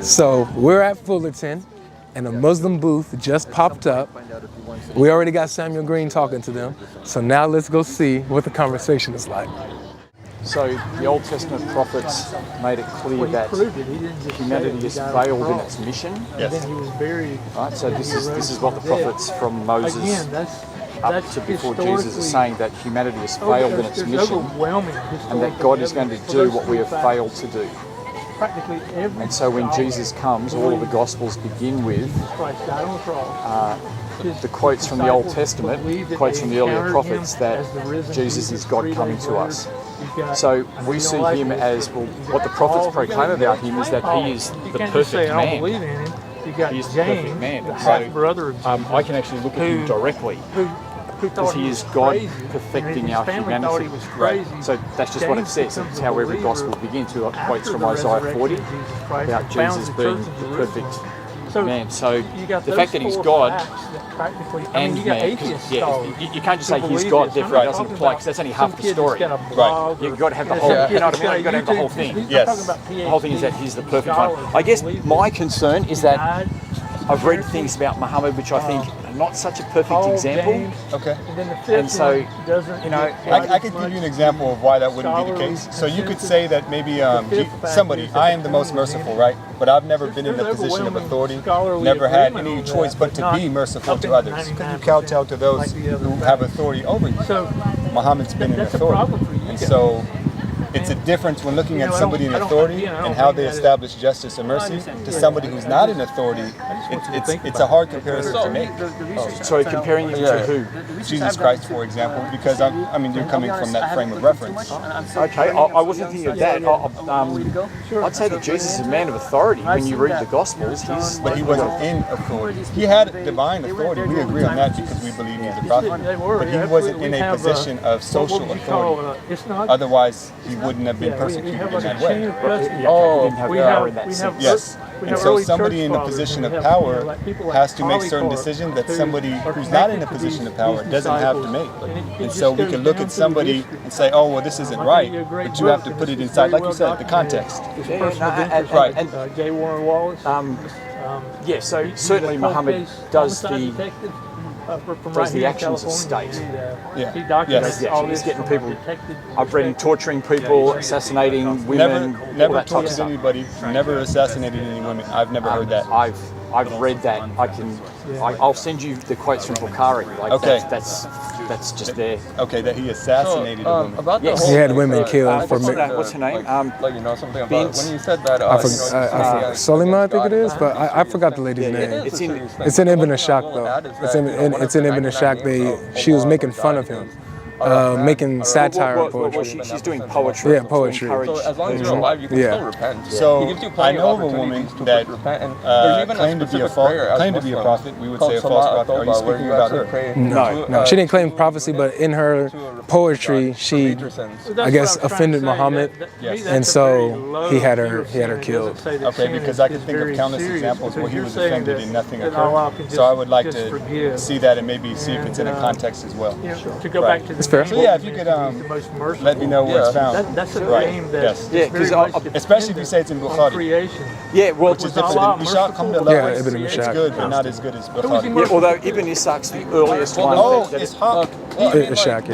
So we're at Fullerton, and a Muslim booth just popped up. We already got Samuel Green talking to them. So now let's go see what the conversation is like. So the Old Testament prophets made it clear that humanity is failed in its mission. Yes. Right. So this is what the prophets from Moses up to before Jesus are saying, that humanity has failed in its mission, and that God is going to do what we have failed to do. And so when Jesus comes, all of the Gospels begin with the quotes from the Old Testament, quotes from the earlier prophets, that Jesus is God coming to us. So we see him as, well, what the prophets proclaim about him is that he is the perfect man. He is the perfect man. So I can actually look at him directly, because he is God perfecting our humanity. So that's just what it says. It's how every gospel begins with quotes from Isaiah 40 about Jesus being the perfect man. So the fact that he's God and man, you can't just say he's God, therefore it doesn't apply, because that's only half the story. Right. You've got to have the whole, you know what I mean? You've got to have the whole thing. Yes. The whole thing is that he's the perfect one. I guess my concern is that I've read things about Muhammad which I think are not such a perfect example. Okay. And so, you know, I could give you an example of why that wouldn't be the case. So you could say that maybe somebody, I am the most merciful, right? But I've never been in a position of authority, never had any choice but to be merciful to others. Because you kowtow to those who have authority over you. Muhammad's been in authority. And so it's a difference when looking at somebody in authority and how they establish justice and mercy to somebody who's not in authority. It's a hard comparison to make. So comparing you to who? Jesus Christ, for example, because I mean, you're coming from that frame of reference. Okay, I wasn't thinking of that. I'd say that Jesus is a man of authority. When you read the Gospels, but he wasn't in authority. He had divine authority. We agree on that because we believe he's a prophet. But he wasn't in a position of social authority. Otherwise, he wouldn't have been persecuted in that way. Yes. And so somebody in a position of power has to make certain decisions that somebody who's not in a position of power doesn't have to make. And so we can look at somebody and say, oh, well, this isn't right, but you have to put it inside, like you said, the context. Right. Yeah, so certainly Muhammad does the actions of state. He's getting people. I've read him torturing people, assassinating women. Never tortured anybody. Never assassinated any women. I've never heard that. I've read that. I'll send you the quotes from Bukhari. Like, okay. That's just there. Okay, that he assassinated a woman. Yes. He had women killed for what's her name? Like, you know something about when you said that. Solima, I think it is, but I forgot the lady's name. It's in Ibn Ashaq though. It's in Ibn Ashaq. She was making fun of him. Making satire of poetry. She's doing poetry. Yeah, poetry. So as long as you're alive, you can still repent. So I know of a woman that claimed to be a prophet. We would say a false prophet. Are you speaking about her? No. She didn't claim prophecy, but in her poetry, she, I guess, offended Muhammad, and so he had her killed. Okay, because I can think of countless examples where he was offended and nothing occurred. So I would like to see that and maybe see if it's in a context as well. To go back to the fair. So yeah, if you could let me know where it's found. That's a name that's especially if you say it's in Bukhari. Yeah, well, which is different. Ibn It's Ishaq. good, but not as good as Bukhari. Yeah, although Ibn Ishaq's the earliest one. Oh, Ishaq. Ishaq,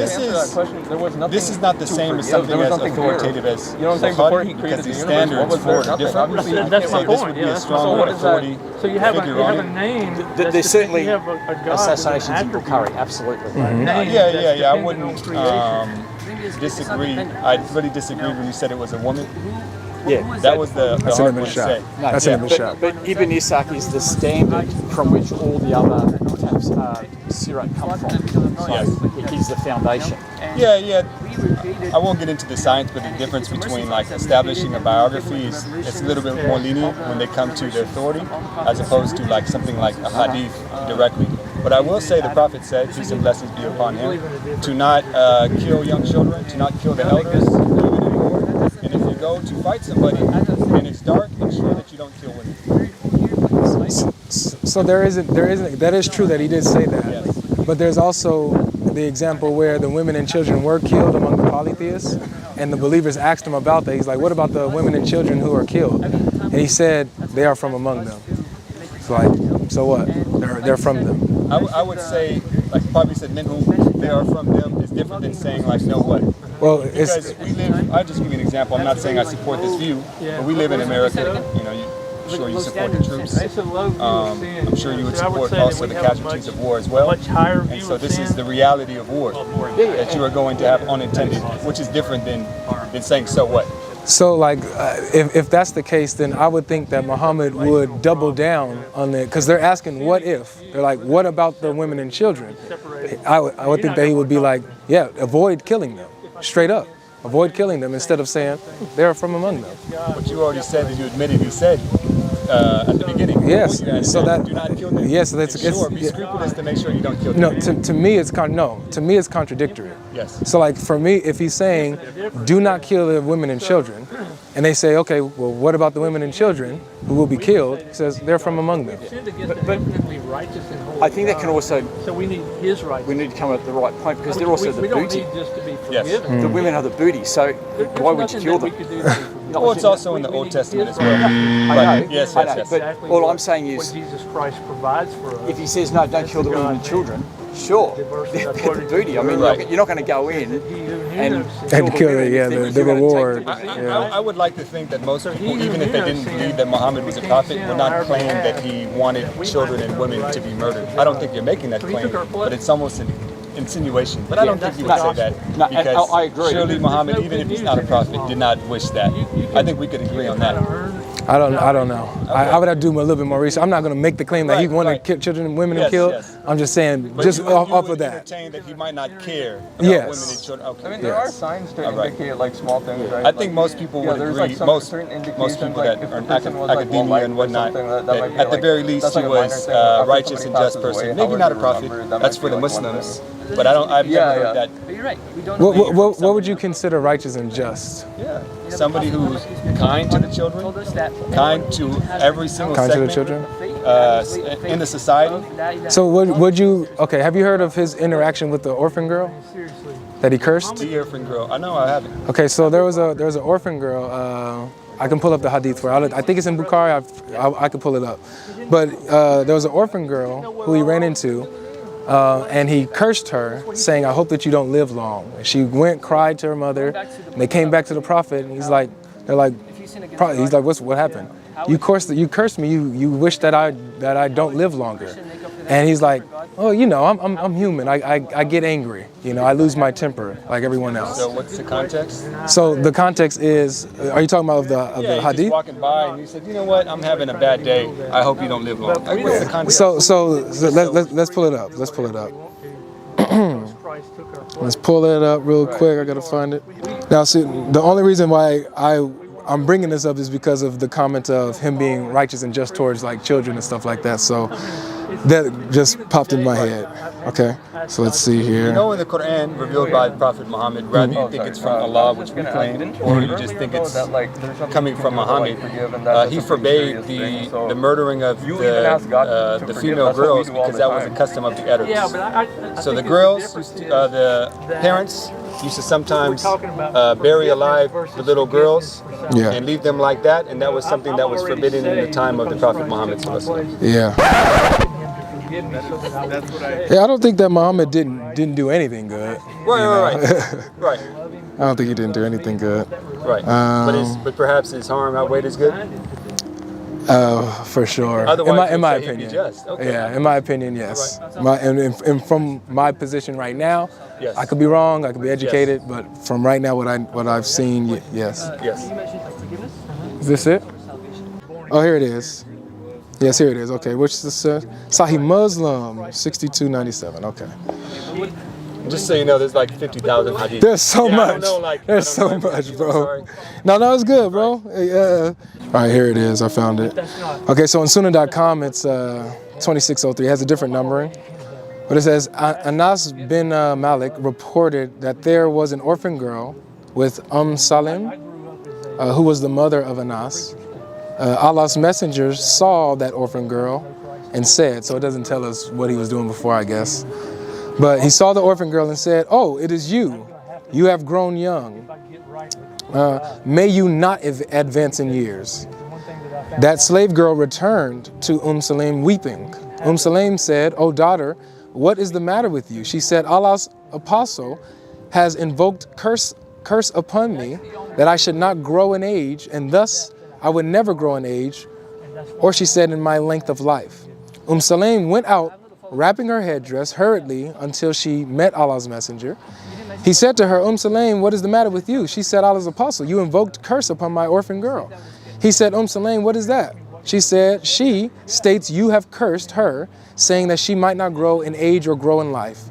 This is not the same as something as authoritative as Bukhari, because the standards for it are different. That's my point. This would be a strong authority. So you have a name. There's certainly assassinations in Bukhari, absolutely. Yeah. I wouldn't disagree. I really disagreed when you said it was a woman. Yeah, that was the hard one to say. That's an Ibn Ishaq. But Ibn Ishaq is the standard from which all the other Sirat come from. So he's the foundation. Yeah. I won't get into the science, but the difference between like establishing a biography is it's a little bit more lenient when they come to the authority, as opposed to like something like a hadith directly. But I will say the Prophet said, peace and blessings be upon him, to not kill young children, to not kill the elders, even in war. And if you go to fight somebody and it's dark, ensure that you don't kill women. So that is true that he did say that. Yes. But there's also the example where the women and children were killed among the polytheists, and the believers asked him about that. He's like, what about the women and children who are killed? And he said, they are from among them. It's like, so what? They're from them. I would say, like probably said, men who they are from them is different than saying like, no what? Well, Because we live, I'll just give you an example. I'm not saying I support this view, but we live in America. You know, I'm sure you support the troops. I'm sure you would support also the casualties of war as well. And so this is the reality of war, that you are going to have unintended, which is different than saying so what. So like, if that's the case, then I would think that Muhammad would double down on it, because they're asking what if. They're like, what about the women and children? I would think that he would be like, yeah, avoid killing them, straight up. Avoid killing them instead of saying they're from among them. But you already said that you admitted he said at the beginning. Yes, so that do not kill them. yes, that's Sure, be scrupulous to make sure you don't kill them. no. To me, it's to me it's contradictory. Yes. So like for me, if he's saying, do not kill the women and children, and they say, okay, well, what about the women and children who will be killed? He says they're from among them. But I think that can also, So we need his right. we need to come at the right point, because they're also the We don't booty. need just to be Yes. forgiven. The women are the booty, so why would you kill them? Well, it's also in the Old Testament as well. I Right. know, Yes, I yes, know, yes. but all I'm saying What is, Jesus Christ provides for us. if he says no, don't kill the women and children, sure, they're the booty. I mean, you're not going to go in and And kill it, yeah, women, the you're gonna take reward. I would like to think that most people, even if they didn't believe that Muhammad was a prophet, would not claim that he wanted children and women to be murdered. I don't think you're making that claim, but it's almost an insinuation. But I don't think you would say that, No, and because I agree. surely Muhammad, even if he's not a prophet, did not wish that. I think we could agree on that. I don't know. I would have to do a little bit more research. I'm not going to make the claim that he wanted Right. to kill children and women and Yes, kill. yes. I'm just saying, But just you off would of that. entertain that he might not care about Yes. women and children. Okay. I mean, there are Yes. signs to All right. indicate like small things, right? I think most people would there's agree, like some most certain people indications, that like, if are in the person was, like, academia well-liked and or whatnot, something, that that might be, at the like, very least that's he like a minor was thing, but if righteous somebody and just passes away, person. Maybe not a however prophet, remembered, that that's might for be, the like, one of Muslims, but I've never heard that. But you're right. We don't What would you consider righteous and just? Yeah, somebody who's kind to the children, kind to every single Kind to the segment children? in the society. So would you, okay, have you heard of his interaction with the orphan girl that he cursed? The orphan girl. I know I haven't. Okay, so there was an orphan girl. I can pull up the hadith for it. I think it's in Bukhari. I could pull it up. But there was an orphan girl who he ran into, and he cursed her, saying, "I hope that you don't live long." And she went, cried to her mother, and they came back to the prophet, and he's like, what happened? You cursed me. You wish that I don't live longer. And he's like, oh, you know, I'm human. I get angry. You know, I lose my temper like everyone else. So what's the context? So the context is, are you talking about the He was hadith? walking by and he said, you know what, I'm having a bad day. I hope you don't live long. Like, what's the context? So let's pull it up. Let's pull it up. Let's pull it up real quick. I gotta find it. Now, see, the only reason why I'm bringing this up is because of the comment of him being righteous and just towards like children and stuff like that. So that just popped in my head. Okay, so let's see You here. know, in the Quran revealed by Prophet Muhammad, rather you think it's from Allah, which we claim, or you just think it's coming from Muhammad, he forbade the murdering of the female girls because that was a custom of the Arabs. So the girls, the parents used to sometimes bury alive the little girls Yeah. and leave them like that, and that was something that was forbidden in the time of the Prophet Muhammad. Yeah. Yeah, I don't think that Muhammad didn't do anything good. Right. I don't think he didn't do anything good. Right. But perhaps his harm outweighed his good? For sure. Otherwise, In my you'd say he'd be opinion. just. Okay. Yeah, in my opinion, yes. And from my position right now, Yes. I could be wrong, I could be educated, but from right now what I've seen, yes. Yes. Is this it? Oh, here it is. Yes, here it is. Okay, which is Sahih Muslim 6297. Okay. Just so you know, there's like 50,000 hadith. There's so Yeah, I don't much. know, like, There's I don't so know, much, I'm bro. sorry. No, it's good, bro. All right, here it is. I found it. Okay, so on Sunnah.com, it's 2603. It has a different numbering. But it says, Anas bin Malik reported that there was an orphan girl with Salim, who was the mother of Anas. Allah's messenger saw that orphan girl and said, so it doesn't tell us what he was doing before, I guess. But he saw the orphan girl and said, oh, it is you. You have grown young. May you not advance in years. That slave girl returned to Salim weeping. Salim said, "O daughter, what is the matter with you?" She said, "Allah's apostle has invoked curse upon me that I should not grow in age, and thus I would never grow in age," or she said, "in my length of life." Salim went out, wrapping her headdress hurriedly until she met Allah's messenger. He said to her, Salim, what is the matter with you? She said, Allah's apostle, you invoked curse upon my orphan girl. He said, Salim, what is that? She said, she states you have cursed her, saying that she might not grow in age or grow in life.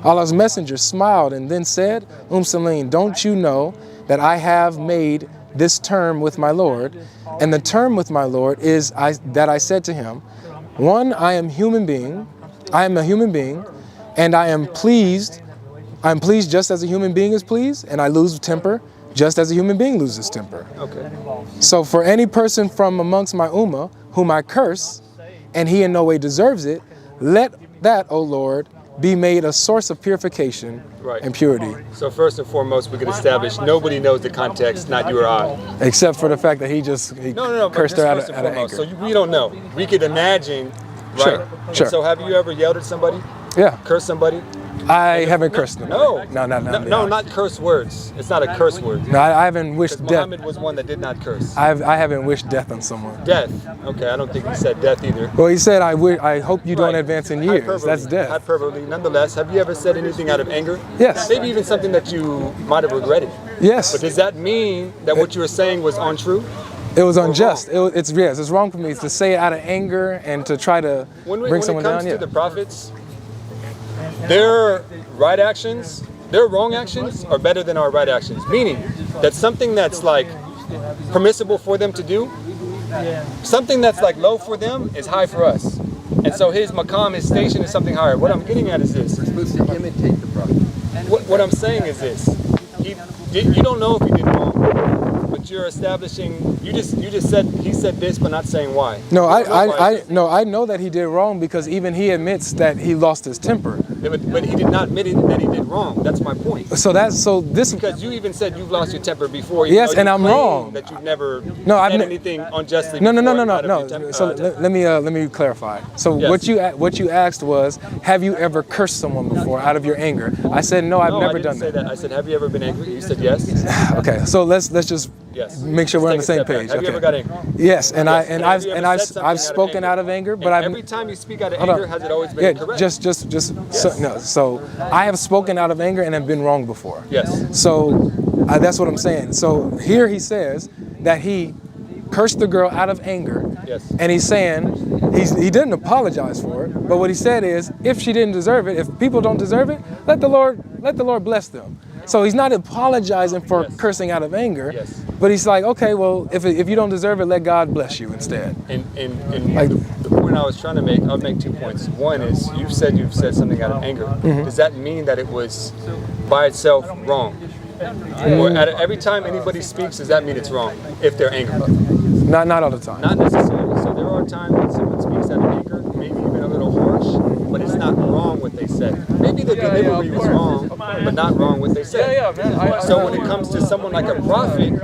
Allah's messenger smiled and then said, Salim, don't you know that I have made this term with my Lord? And the term with my Lord is that I said to him, one, I am a human being, and I am pleased just as a human being is pleased, and I lose temper just as a human being loses temper. Okay. So for any person from amongst my ummah whom I curse, and he in no way deserves it, let that, O Lord, be made a source of purification and purity. So first and foremost, we could establish nobody knows the context, not you or I. Except for the fact that he cursed her out of anger. So we don't know. We could imagine, right? Sure. So have you ever yelled at somebody? Yeah. Cursed somebody? I haven't cursed them. No, not curse words. It's not a curse word. No, I haven't wished death. Muhammad was one that did not curse. I haven't wished death on someone. Death. Okay, I don't think he said death either. Well, he said, I hope you don't advance in years. Hyperbole. That's death. Hyperbole. Nonetheless, have you ever said anything out of anger? Yes. Maybe even something that you might have regretted. Yes. But does that mean that what you were saying was untrue? It was unjust. It's wrong for me to say it out of anger and to try to bring someone down. When it comes to the prophets, their right actions, their wrong actions are better than our right actions. Meaning that something that's like permissible for them to do, something that's like low for them is high for us. And so his maqam, his station is something higher. What I'm getting at is this. We're supposed to imitate the prophet. What I'm saying is this. You don't know if he did wrong, but you're establishing. You just said he said this, but not saying why. No, I know that he did wrong because even he admits that he lost his temper. But he did not admit that he did wrong. That's my point. Because you even said you've lost your temper before. Yes, and I'm wrong. That you've never said anything unjustly. No. So let me clarify. So yes. what you asked was, have you ever cursed someone before out of your anger? I said no, I've never done that. I said, have you ever been angry? You said yes. Okay, so let's just make sure we're on the same page. Have you ever got angry? Yes, I've spoken out of anger, but every time you speak out of anger, has it always been correct? So I have spoken out of anger and have been wrong before. Yes. So that's what I'm saying. So here he says that he cursed the girl out of anger. Yes. And he's saying he didn't apologize for it, but what he said is if she didn't deserve it, if people don't deserve it, let the Lord bless them. So he's not apologizing for cursing out of anger, but he's like, okay, well, if you don't deserve it, let God bless you instead. And the point I was trying to make, I'll make 2 points. One is you've said something out of anger. Mm-hmm. Does that mean that it was by itself wrong? Or every time anybody speaks, does that mean it's wrong if they're angry? Not all the time. Not necessarily. So there are times when someone speaks out of anger, maybe even a little harsh, but it's not wrong what they said. Maybe the delivery was wrong, but not wrong what they said. So when it comes to someone like a prophet,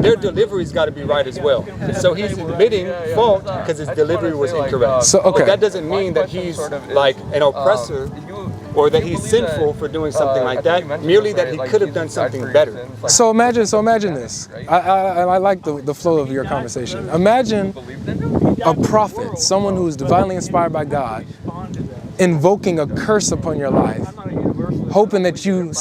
their delivery's got to be right as well. So he's admitting fault because his delivery was incorrect. So, okay. But that doesn't mean that he's like an oppressor or that he's sinful for doing something like that, merely that he could have done something better. So imagine this. I like the flow of your conversation. Imagine a prophet, someone who is divinely inspired by God, invoking a curse upon your life, hoping that you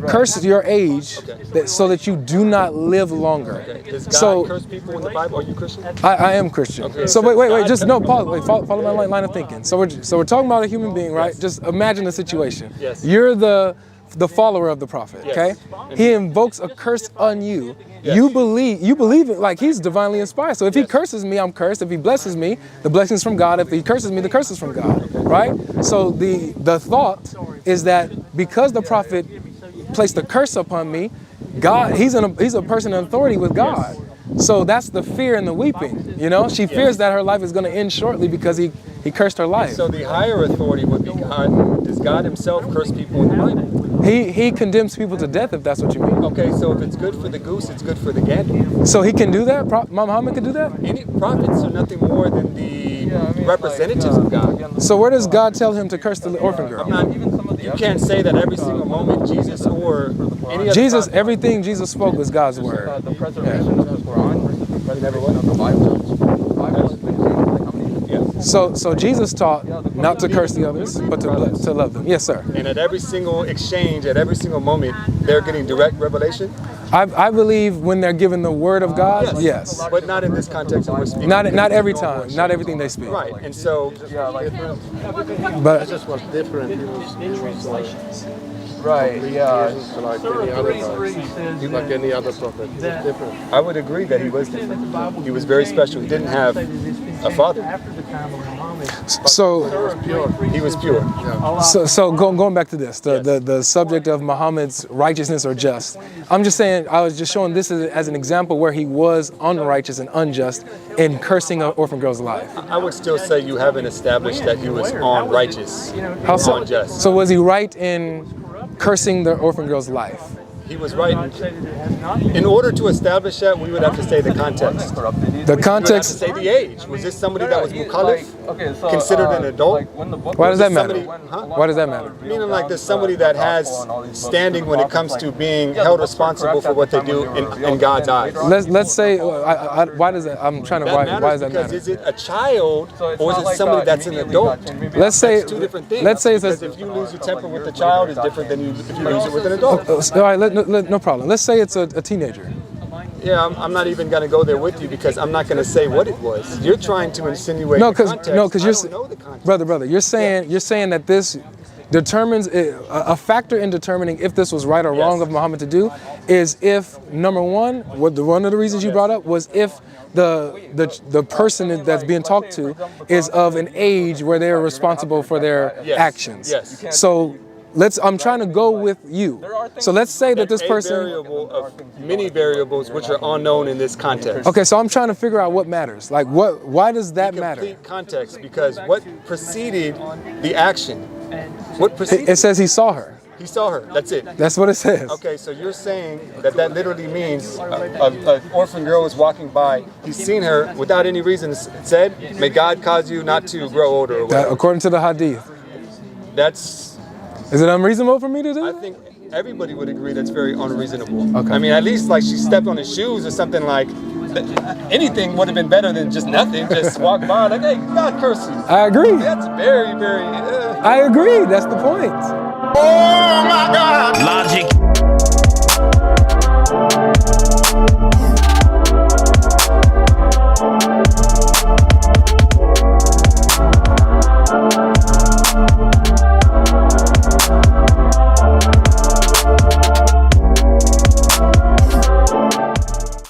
curse your age so that you do not live longer. Okay. Does God curse people in the Bible? Are you Christian? I am Christian. Okay. So wait, just no, pause. Wait, follow my line of thinking. So we're talking about a human being, right? Yes. Just imagine the situation. Yes. You're the follower of the prophet, okay? Yes. He invokes a curse on you. Yes. You believe it like he's divinely inspired. So if he curses me, I'm cursed. If he blesses me, the blessing's from God. If he curses me, the curse is from God, right? So the thought is that because the prophet placed a curse upon me, God, he's a person in authority with God. So that's the fear and the weeping, She fears that her life is going to end shortly because he cursed her life. So the higher authority would be God. Does God himself curse people in the Bible? He condemns people to death if that's what you mean. Okay, so if it's good for the goose, it's good for the gander. So he can do that? Muhammad can do that? Any prophets are nothing more than the representatives of God. So where does God tell him to curse the orphan girl? You can't say that every single moment Jesus or any other Jesus, prophet, everything Jesus spoke was God's word. The preservation of the Quran versus the preservation of the Bible. So Jesus taught not to curse the others, but to love them. Yes, sir. and at every single exchange, at every single moment, they're getting direct revelation. I believe when they're given the word of God, yes. But not in this context that we're speaking. Not every time, not everything they speak. Right, and so But just was different. He was Right, yeah. like any other prophet. Like any other prophet. He was different. I would agree that he was different. He was very special. He didn't have a father. so He was pure. going back to this, the subject of Muhammad's righteousness or just. I'm just saying, I was just showing this as an example where he was unrighteous and unjust in cursing an orphan girl's life. I would still say you haven't established that he was unrighteous, How so? unjust. So was he right in cursing the orphan girl's life? He was right. In order to establish that, we would have to say the context. The We would have to context. say the age. Was this somebody that was mukallaf, considered an adult? Why does that matter? Huh? Why does that matter? Meaning like there's somebody that has standing when it comes to being held responsible for what they do in God's eyes. Let's say, why does that? I'm trying to. That Why matters does that because matter? is it a child or is it somebody that's an adult? Let's say. That's two different things. Let's say it's because a. if you lose your temper with a child, it's different than if you lose it with an adult. All right, no problem. Let's say it's a teenager. Yeah, I'm not even going to go there with you because I'm not going to say what it was. You're trying to insinuate No, the context. because I you're don't know the context. brother. You're saying that this determines a factor in determining if this was right or wrong of Muhammad to do is if number one, one of the reasons you brought up was if the person that's being talked to is of an age where they're responsible for their actions. Yes. So I'm trying to go with you. So let's say that this A person. variable of many variables which are unknown in this context. Okay, so I'm trying to figure out what matters. Like why does that matter? Complete context, because what preceded the action? What preceded? It says he saw her. He saw her. That's it. That's what it says. Okay, so you're saying that literally means an orphan girl is walking by. He's seen her without any reason. It said, "May God cause you not to grow older." Or whatever. According to the hadith. That's. Is it unreasonable for me to do? I think everybody would agree that's very unreasonable. Okay. I mean, at least like she stepped on his shoes or something like. Anything would have been better than just nothing. Just walk by like, hey, God curse you. I agree. That's very, very. I agree. That's the point. Oh my God. Logic